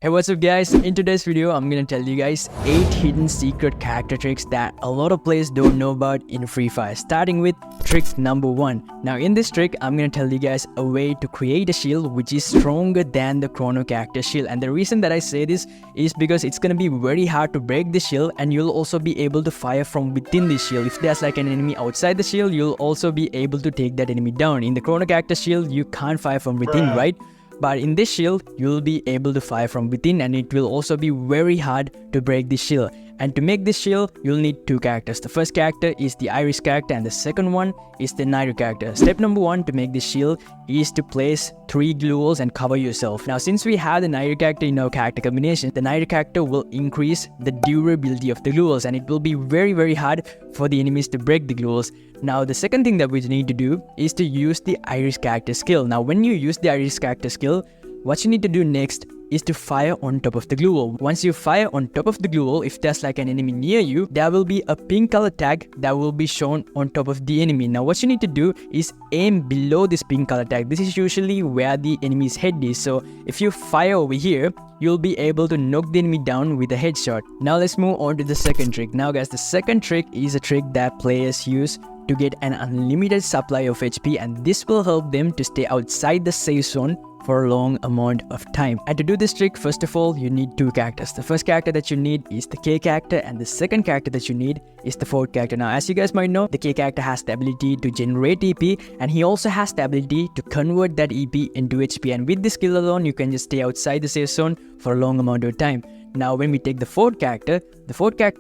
Hey, what's up guys? In today's video, I'm gonna tell you guys 8 hidden secret character tricks that a lot of players don't know about in Free Fire. Starting with trick number 1. Now in this trick, I'm gonna tell you guys a way to create a shield which is stronger than the Chrono character shield. And the reason that I say this is because it's gonna be very hard to break the shield, and you'll also be able to fire from within the shield. If there's like an enemy outside the shield, you'll also be able to take that enemy down. In the Chrono character shield, you can't fire from within, right? But in this shield, you'll be able to fire from within, and it will also be very hard to break this shield. And to make this shield, you'll need 2 characters. The first character is the Iris character and the second one is the Nairo character. Step number 1 to make this shield is to place 3 glue walls and cover yourself. Now since we have the Nairo character in our character combination, the Nairo character will increase the durability of the glue walls, and it will be very hard for the enemies to break the glue walls. Now the second thing that we need to do is to use the Iris character skill. Now when you use the Iris character skill, what you need to do next is to fire on top of the glue wall. Once you fire on top of the glue wall, if there's like an enemy near you, there will be a pink color tag that will be shown on top of the enemy. Now what you need to do is aim below this pink color tag. This is usually where the enemy's head is. So if you fire over here, you'll be able to knock the enemy down with a headshot. Now let's move on to the second trick. Now guys, the second trick is a trick that players use to get an unlimited supply of HP, and this will help them to stay outside the safe zone for a long amount of time. And to do this trick, first of all, you need 2 characters. The first character that you need is the K character, and the second character that you need is the fourth character. Now as you guys might know, the K character has the ability to generate EP, and he also has the ability to convert that EP into HP, and with this skill alone, you can just stay outside the safe zone for a long amount of time. Now when we take the fourth character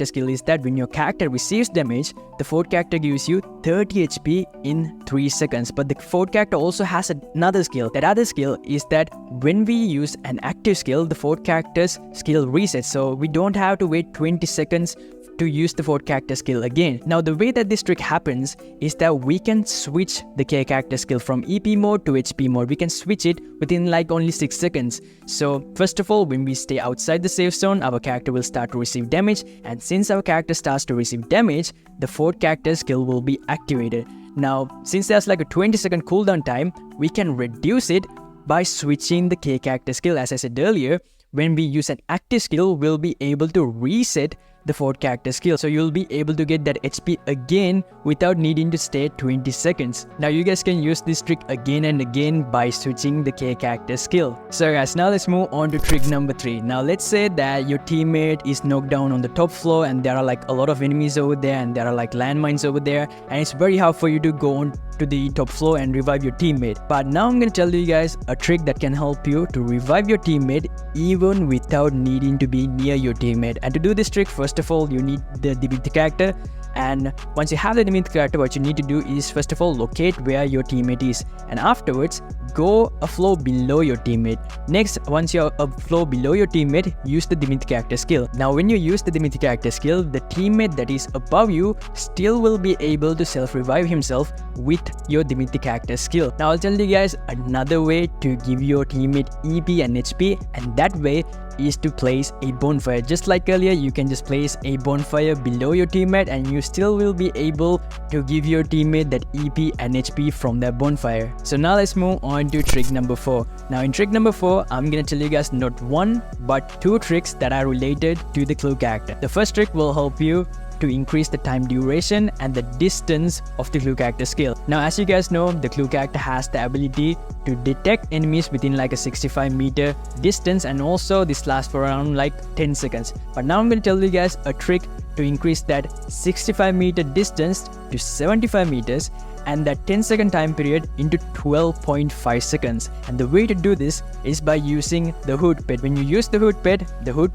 skill is that when your character receives damage, the fourth character gives you 30 HP in 3 seconds. But the fourth character also has another skill. That other skill is that when we use an active skill, the fourth character's skill resets. So we don't have to wait 20 seconds to use the fourth character skill again. Now the way that this trick happens is that we can switch the K character skill from EP mode to HP mode. We can switch it within like only 6 seconds. So first of all, when we stay outside the safe zone, our character will start to receive damage, and since our character starts to receive damage, the fourth character skill will be activated. Now since there's like a 20-second cooldown time, we can reduce it by switching the K character skill. As I said earlier, when we use an active skill, we'll be able to reset the fourth character skill, so you'll be able to get that HP again without needing to stay 20 seconds. Now you guys can use this trick again and again by switching the K character skill. So guys, now let's move on to trick number 3. Now let's say that your teammate is knocked down on the top floor, and there are like a lot of enemies over there, and there are like landmines over there, and it's very hard for you to go on to the top floor and revive your teammate. But now I'm gonna tell you guys a trick that can help you to revive your teammate even without needing to be near your teammate. And to do this trick, first of all, you need the Divinity character, and once you have the Divinity character, what you need to do is first of all locate where your teammate is, and afterwards go a floor below your teammate. Next, once you're a floor below your teammate, use the Divinity character skill. Now when you use the Divinity character skill, the teammate that is above you still will be able to self-revive himself with your Divinity character skill. Now I'll tell you guys another way to give your teammate EP and HP, and that way is to place a bonfire. Just like earlier, you can just place a bonfire below your teammate, and you still will be able to give your teammate that EP and HP from that bonfire. So now let's move on to trick number 4. Now in trick number 4, I'm gonna tell you guys not 1 but 2 tricks that are related to the clue character. The first trick will help you to increase the time duration and the distance of the clue character skill. Now as you guys know, the clue character has the ability to detect enemies within like a 65-meter distance, and also this lasts for around like 10 seconds. But now I'm going to tell you guys a trick to increase that 65-meter distance to 75 meters and that 10-second time period into 12.5 seconds. And the way to do this is by using the hood pet. When you use the hood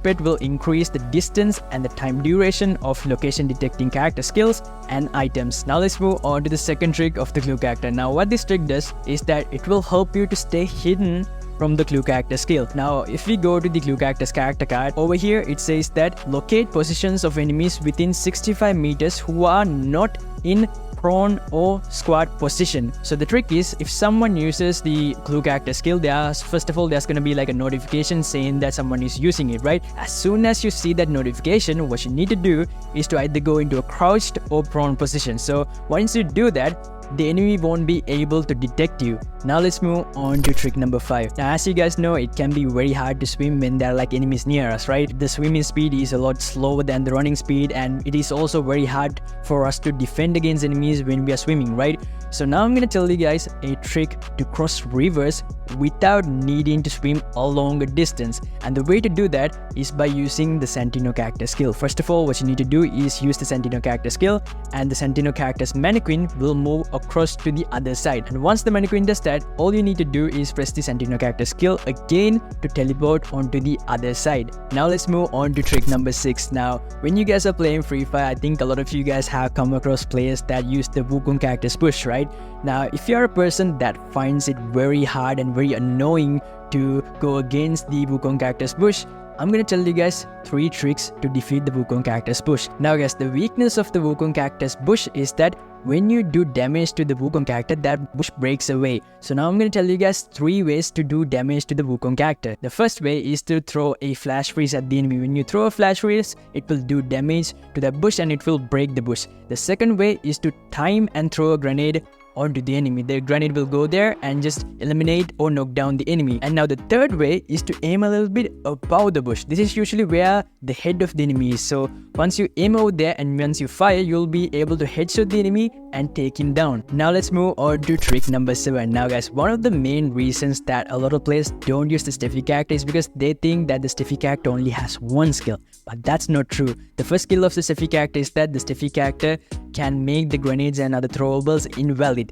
pet will increase the distance and the time duration of location detecting character skills and items. Now let's move on to the second trick of the clue character. Now what this trick does is that it will help you to stay hidden from the clue character skill. Now if we go to the clue character's character card, over here it says that locate positions of enemies within 65 meters who are not in prone or squat position. So the trick is, if someone uses the clue character skill, first of all there's gonna be like a notification saying that someone is using it, right? As soon as you see that notification, what you need to do is to either go into a crouched or prone position. So once you do that, the enemy won't be able to detect you. Now let's move on to trick number 5. Now as you guys know, it can be very hard to swim when there are like enemies near us, right? The swimming speed is a lot slower than the running speed, and it is also very hard for us to defend against enemies when we are swimming, right? So now I'm gonna tell you guys a trick to cross rivers without needing to swim a longer distance, and the way to do that is by using the Santino character skill. First of all, what you need to do is use the Santino character skill, and the Santino character's mannequin will move across to the other side. And once the mannequin does that, all you need to do is press the Santino character skill again to teleport onto the other side. Now let's move on to trick number 6. Now when you guys are playing Free Fire, I think a lot of you guys have come across players that use the Wukong character's push, right? Now if you're a person that finds it very hard and very annoying to go against the Wukong character's push, I'm gonna tell you guys 3 tricks to defeat the Wukong character's push. Now guys, the weakness of the Wukong character's push is that when you do damage to the Wukong character, that push breaks away. So now I'm gonna tell you guys 3 ways to do damage to the Wukong character. The first way is to throw a flash freeze at the enemy. When you throw a flash freeze, it will do damage to the bush and it will break the bush. The second way is to time and throw a grenade onto the enemy. The grenade will go there and just eliminate or knock down the enemy. And now the third way is to aim a little bit above the bush. This is usually where the head of the enemy is. So once you aim over there and once you fire, you'll be able to headshot the enemy and take him down. Now let's move on to trick number 7. Now guys, one of the main reasons that a lot of players don't use the Steffie character is because they think that the Steffie character only has one skill. But that's not true. The first skill of the Steffie character is that the Steffie character can make the grenades and other throwables invalid.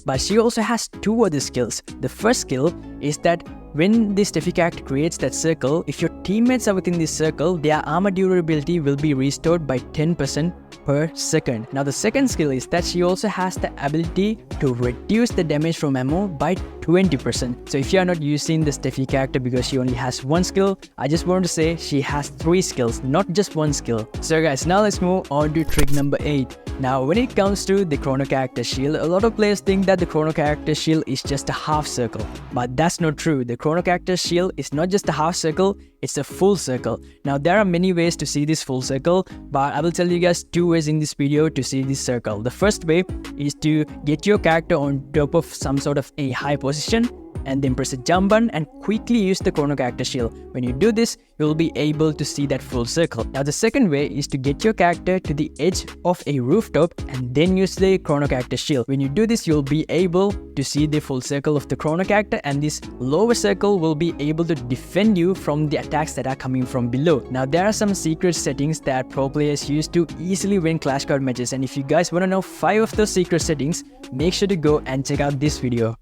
But she also has 2 other skills. The first skill is that when the Steffie character creates that circle, if your teammates are within this circle, their armor durability will be restored by 10% per second. Now the second skill is that she also has the ability to reduce the damage from ammo by 20%. So if you are not using the Steffie character because she only has 1 skill, I just want to say she has 3 skills, not just 1 skill. So guys, now let's move on to trick number 8. Now when it comes to the Chrono character shield, a lot of players think that the Chrono character shield is just a half circle. But that's not true. The Chrono character shield is not just a half circle, it's a full circle. Now there are many ways to see this full circle, but I will tell you guys 2 ways in this video to see this circle. The first way is to get your character on top of some sort of a high position and then press a jump button and quickly use the Chrono character shield. When you do this, you'll be able to see that full circle. Now the second way is to get your character to the edge of a rooftop and then use the Chrono character shield. When you do this, you'll be able to see the full circle of the Chrono character, and this lower circle will be able to defend you from the attacks that are coming from below. Now there are some secret settings that pro players use to easily win Clash Card matches, and if you guys want to know 5 of those secret settings, make sure to go and check out this video.